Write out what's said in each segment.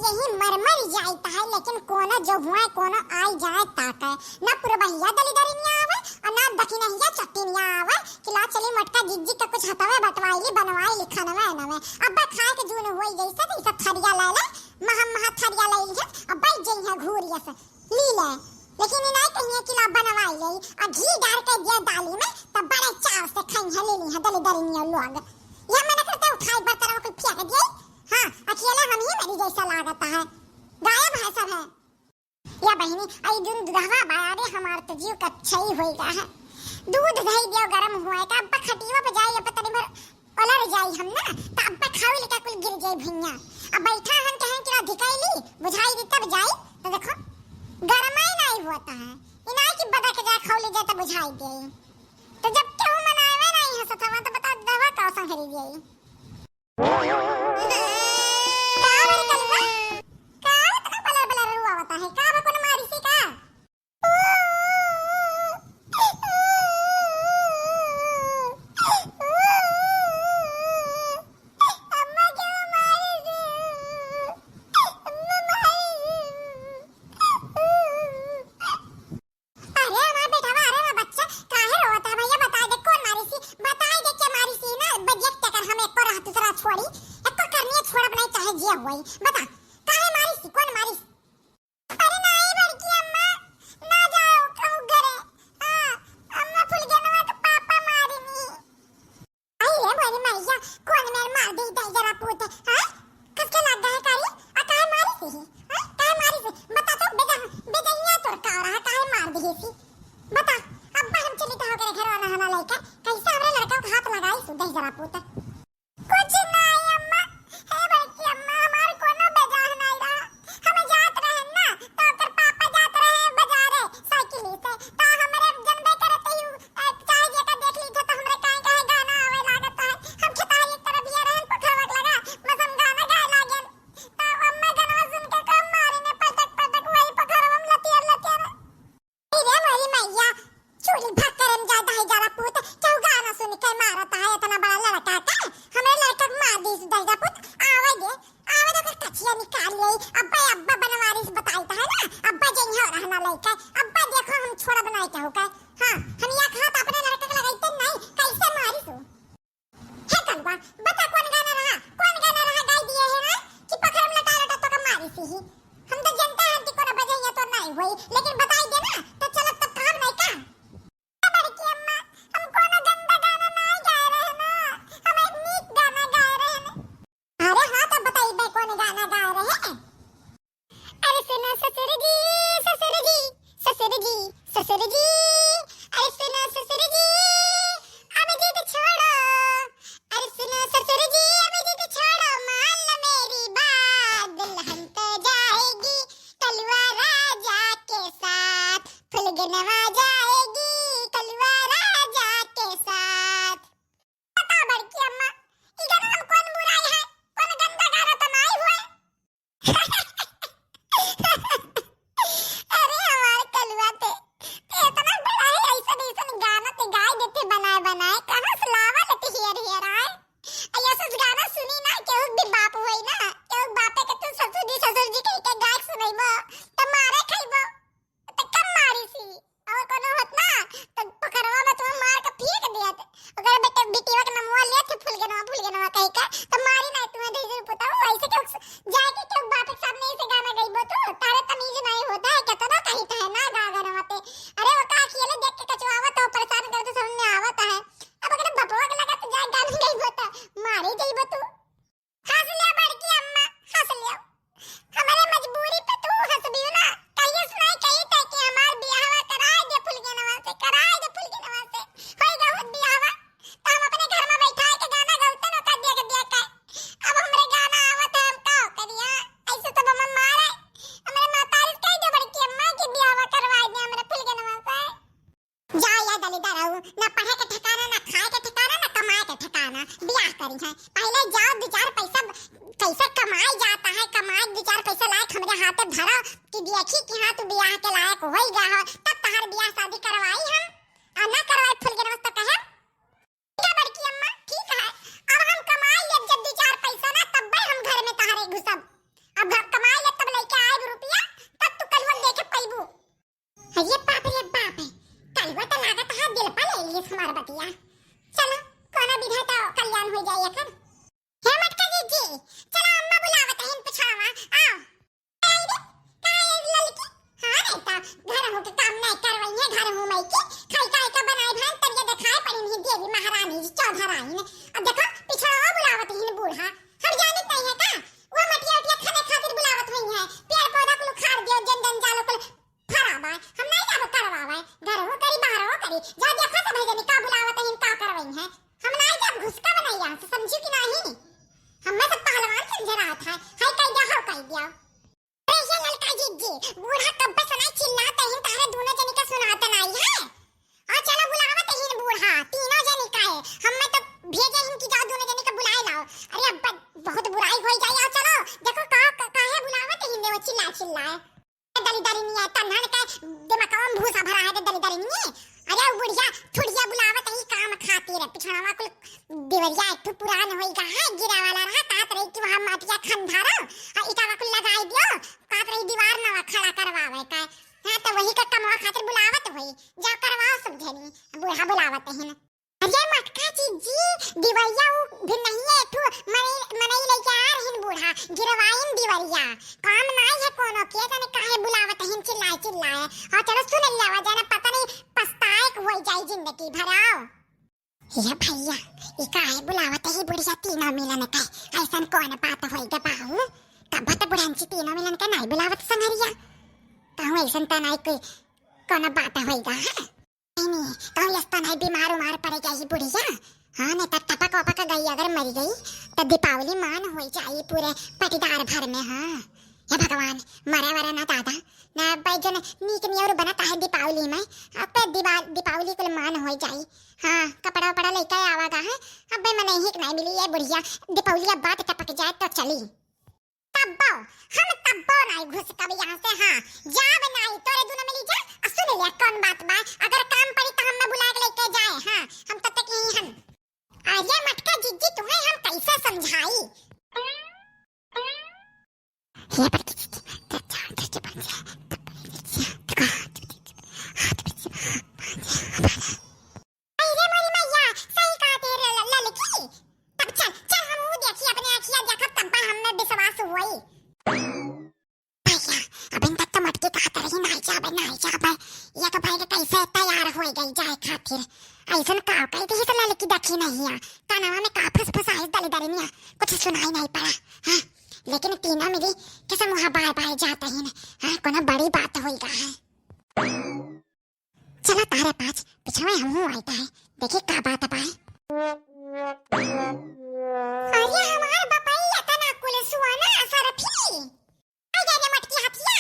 यही मरमर जाता है, लेकिन कोनो जो हुआ कोनो आई जाए ताका ना पुरबहिया दलिदरिया आवे और ना दखिनहिया चट्टिनिया आवे कि ला चली मटका जिज्जी का कुछ हतवे बटवाईली बनवाई लिखनवे नवे अब्बा खाए के जून होई जैसे तो इसा थरिया ले ले महा थरिया ले लिया अब्बा जई है घूरिया से ली ले, लेकिन नहीं कहिए कि ला बनवाई ले और घी डाल के दिया दाली में तब बड़े चाव से खाई है ले ली है दलिदरिया लोग। ये मैंने करते उठाई बर्तन को फेंक दिए। हाँ अकेला हम ही मेरी जैसा लागता है, गायब है सब है या बहनी आई दूध दूधवा बारे हमार तो जीव कच्छई होई गा है। दूध दही दियो गरम हुआ का अब्बा खटिवा पे जाई अब तनी भर ओलर जाई हम ना त अब्बा खावे लेका कुल गिर जाई भैया। अब बैठा हम कहें कि धिकाईली बुझाई दी तब जाई तो देखो गरमाई नहीं होता है इनाई की बता के जा खाव ले जाए तो बुझाई दे तो जब क्यों मनावे नहीं है सथवा तो बता दवा कौन खरीद जाई। बता काहे मारी सी कौन मारी? अरे नहीं बड़की अम्मा ना जाओ कहू घरे। हां अम्मा फूल गनवा तो पापा मारेनी। आई रे बड़ी मैया कौन मेरे मार दे दे जरा पूछ। हां किसके लग गए कारी आ काहे मारी सी? हां काहे मारी सी बता तो बेदनिया तोर का रहा काहे मार दी सी बता। अब्बा हम चली तो करे घर वाला हना लेके कैसे हमरे लड़का को हाथ लगाई सु दे जरा पूछ। लेकिन बताई दे ना तो चलत तब काम नहीं का बड़की अम्मा हम कोनो गंदा गाना नहीं गा रहे ना हम एक नीक गाना गा रहे हैं। अरे हाँ तो बताई बे कौन गाना गा रहे हैं? अरे सुनो ससुर जी ससुर जी ससुर जी ससुर जी अरे सुनो ससुर जी अब जिद छोड़ो। अरे सुनो ससुर जी अब जिद छोड़ो मान लो मेरी बात दुल्हन तो जाएगी कलवा राजा के साथ फुलगनवा जाएगी कलवा राजा के साथ। बता बड़की अम्मा ई गाना हम कौन बुराई है कौन गंदा गाना तो नहीं हुआ। अरे हमारे कलवा ते इतना बड़ा है ऐसा गाना ते गाय देते बनाए बनाए कहां से लावा लेते हियर हियर आए ऐसा गाना सुनी ना केहू भी बाप होई ना केहू बापे के तू ससुर जी कह के गाय सुनैबो त मारे खइबो त कम मारी सी और कोनो होत ना त पकड़वा में तुम मार के फेंक दियत अगर बेटे बिटिया के नमवा ले थे फुलगनवा कह के त मारी ना तुम्हें दे पुता ऐसे के जाए के केहू बाप के सामने ऐसे गाना गइबो तो तारे तमीज नहीं होता है कितना कही था ना गाना ते। अरे वो का अकेले देख के कचवावा तो परेशान कर तो समझ में आवत है। अब अगर बपवा के लगा तो जाए गाना गइबो त मारी जइबो तू। हंस ले बड़की अम्मा हंस ले हमारे मजबूरी पे तू हंस भी ना कहिए सुनाई कही तय कि हमार बियाहवा कराए दे फुलगनवा से होएगा हो बियाहवा तो हम अपने घर में बैठा के गाना गाउते न का दिया का अब हमरे गाना आवत है हम का करिया ऐसे तो हम मारे हमारे मातारी कह दे बड़की अम्मा कि बियाहवा करवाए दे हमरे फुलगनवा से। जा या दलिदर रहू ना पढ़े के ठिकाना ना खाए के ठिकाना ना कमाए के ठिकाना बियाह करी है पहले जाओ दो चार पैसा कैसे कमाई जाता है कमाए दो चार पैसा लायक हमरे हाथे धरो कि देखी कि हां तू बियाह के लायक होई गा हो तब तहार बियाह शादी करवाई हम आ ना करवाई फुलगनवा तो कहे क्या बड़की अम्मा ठीक है अब हम कमाई ले जब दो चार पैसा ना तब हम घर में तहारे घुसब अब घर कमाई दिया। अरे ये ललका जिज्जी बूढ़ा कब से सुनाई चिल्लाता है तारे दोनों जने का सुनाता नहीं है। और चलो बुलावत है बूढ़ा तीनों जने का है हमें तो भेजे हिन की जाओ दोनों जने का बुलाए लाओ। अरे अब्बा बहुत बुराई हो जाए आओ चलो देखो काहे बुलावत है वो चिल्लाए दली दली नहीं है तन्हा का दिमाग में भूसा भरा है दली दली नहीं है। अरे बुढ़िया थुड़िया बुलावत है काम खाती रे पिछड़वा को देवरिया एक तो पुरान होईगा है गिरा वाला रहा तात रही कि वहां माटिया खंधारा और ईटा को लगाई दियो तात रही दीवार नवा खड़ा करवावे का हां तो वही का कमवा खातिर बुलावत होई जा करवाओ सब जनी बूढ़ा बुलावत है। अरे मटका जी दिवरिया भी नहीं है तू मनई लेके आ रही बूढ़ा गिरवाइन दिवरिया काम नहीं है कोनो के जाने काहे बुलावत है चिल्लाए और चलो सुन लेवा जाना पता नहीं पछताए हो जाए जिंदगी भराओ। ये भैया ई काहे बुलावत है बुढ़िया तीनों मिलन का ऐसन कौन बात होइगा बाहु तब तो बुढ़ांची तीनों मिलन का नहीं बुलावत संगरिया कहूं ऐसन त नहीं कोई कौन बात होइगा नहीं तो यस्ता नहीं बीमार उमार पड़ जाई बुढ़िया। हाँ नहीं तब टपक वपक गई अगर मर गई तो दीपावली मान हो जाए पूरे पटीदार भर में। हाँ हे भगवान मरे वरे ना दादा ना भाई जो नीक नियर बनता है दीपावली में अब दीपावली को मान हो जाए। हाँ कपड़ा वपड़ा लेकर आवागा है अब भाई मैंने ही नहीं मिली है बुढ़िया दीपावली अब बात टपक जाए तो चली तब्बो हम तब्बो नहीं घुस कब यहाँ से। हाँ जा बनाई तोरे दोनों मिली जा सुन लिया कौन बात बा अगर काम पड़ी तो हम बुला के लेके जाए। हाँ हम तब तक यहीं हम अरे मटका जिज्जी तुम्हें हम कैसे समझाई ये पर अरे मोरी मैया सही कहा तेरे ललकी तब चल हम वो देखिए अपने आँखियाँ देखब तब पर हमें विश्वास हुई। भैया अब इन तक तो मटकी कहते रही नहीं जा ये तो भाई कैसे तैयार हो गई जाए खातिर ऐसन का कही थी तो ललकी देखी नहीं है कानवा में का फुसफुसाई दली दली नहीं कुछ सुनाई नहीं पड़ा। हाँ लेकिन तीनों मिली कैसे मुँह बाय बाय जाते ही हाँ कोनो बड़ी बात होइगा है। चलो तारे पास पिछवे हम आइता है देखिए का बात पाए। अरे हमार बपैया तना कुल सुआना सरफी आ जा रे मटकी हथिया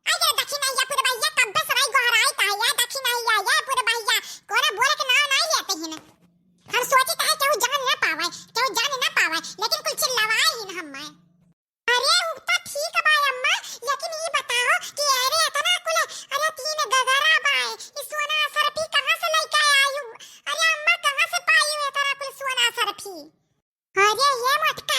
आ जा दक्षिण या पूरे भैया कब से सराय गोहराई ताया दक्षिण या पूरे भैया कोना बोले के नाम नहीं लेते हैं हम सोची था केहू जान ना पावे लेकिन कुछ चिल्लावाई ही हम मैं। अरे वो तो ठीक है अम्मा लेकिन ये बताओ कि अरे इतना कुल अरे तीन गगरा बाय इस सोना सरफी कहां से लेके आयु। अरे अम्मा कहां से पाई इतना कुल सोना सरफी। अरे ये मटका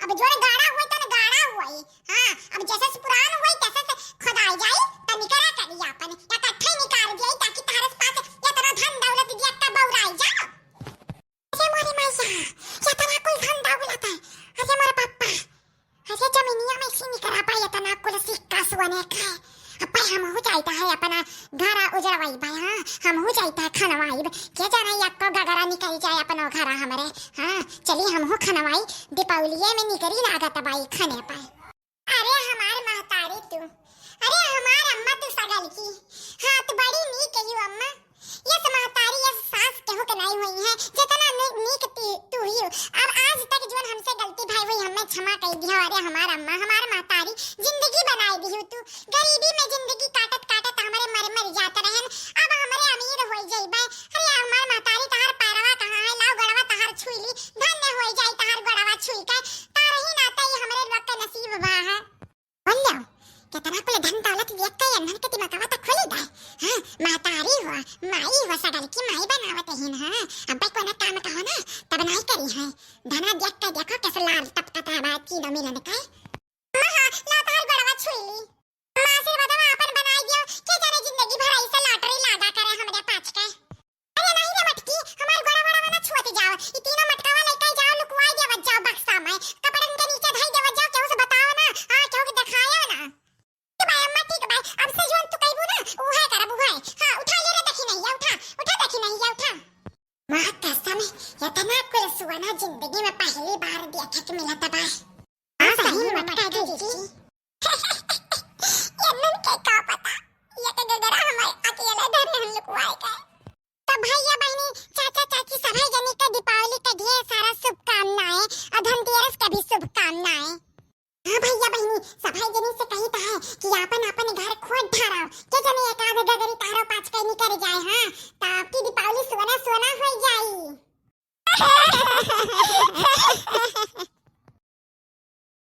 अब जोड़े गाड़ा हुए तो गाड़ा हुए। हां अब जैसे से पुरान हुए तैसे से खुदाई जाई त निकरा करी अपन या कट्ठे निकाल दिए ताकि तारस पास या तना धन दौलत दिया का बौराई जा। अरे मोरे मैया या तना कोई धन दौलत है। अरे मोरे पापा अरे जमीनिया में सी निकरा पाए या तना को सिक्का सोने का अपन हम हो जाता है अपना घर उजड़वाई भाई। हां हम हो जाता है खनवाई के जाना या को गगरा निकल जाए अपना घर हमारे। हां चलिए हम हो खनवाई दीपावली में निकली लागत बाई खने पाए। अरे हमार महतारी तू अरे हमार अम्मा तू सगल की। हां तो बड़ी नीक है अम्मा ये महतारी ये सास केहू के नहीं हुई है जितना नीक तू ही। अब आज तक जोन हमसे गलती भाई वही हमें क्षमा कर दिया। अरे हमार अम्मा हमार महतारी जिंदगी बनाई दी तू गरीबी में जिंदगी काटत काटत हमारे मर मर जात रहन अब हमारे अमीर हो जइबे। अरे हमार महतारी तहार पैरवा कहां है लाओ गड़वा तहार छुईली धन्य हो जाई तहार गड़वा छुई के तार ही नाता ही हमरे लोग के नसीब बा है। बोलो कितना कुल धन दौलत देख के अनहन के दिमागवा तक खोली दे। हां महतारी हुआ माई हुआ सगल की माई बनावत है ना। अब कोना काम कहो ना तब नहीं करी है धना देख के देखो कैसे लाल टपकता बात की न मिलन का। हां ला तार गड़वा छुईली मां से बदवा अपन बनाई दियो के जाने जिंदगी भर ऐसे लॉटरी लागा करे हमरे पाछ के। अरे नहीं रे मटकी हमार गड़वा ना छुअत जाओ ई तीनों मटकावा लेके जाओ लुकवाई देव जाओ बक्सा में कपड़न के नीचे धई देव जाओ केहू से बताओ ना। हां केहू के दिखायो ना भाई अम्मा ठीक भाई अब से जोन तू कहबू ना उहे करब उहे। हां उठा ले रे देखी नहीं उठा उठा देखी नहीं उठा। मां कसम इतना कुल सुवना जिंदगी में पहली बार देखे के मिला था भाई। हां सही मटका दे जी ये मन के का पता ये के गगरा हमारे अकेले धर हम लुकवाए गए। तो भैया बहनी चाचा चाची सभी जनी के दीपावली के ढेर सारा शुभकामनाएं और धनतेरस के भी शुभकामनाएं। हां भैया बहनी सभी जनी से कही था है कि अपन अपन घर खोद धराओ के जने एक आध गगरी तारो पाँच के निकल जाए। हां तो आपकी दीपावली सोना सोना हो जाई।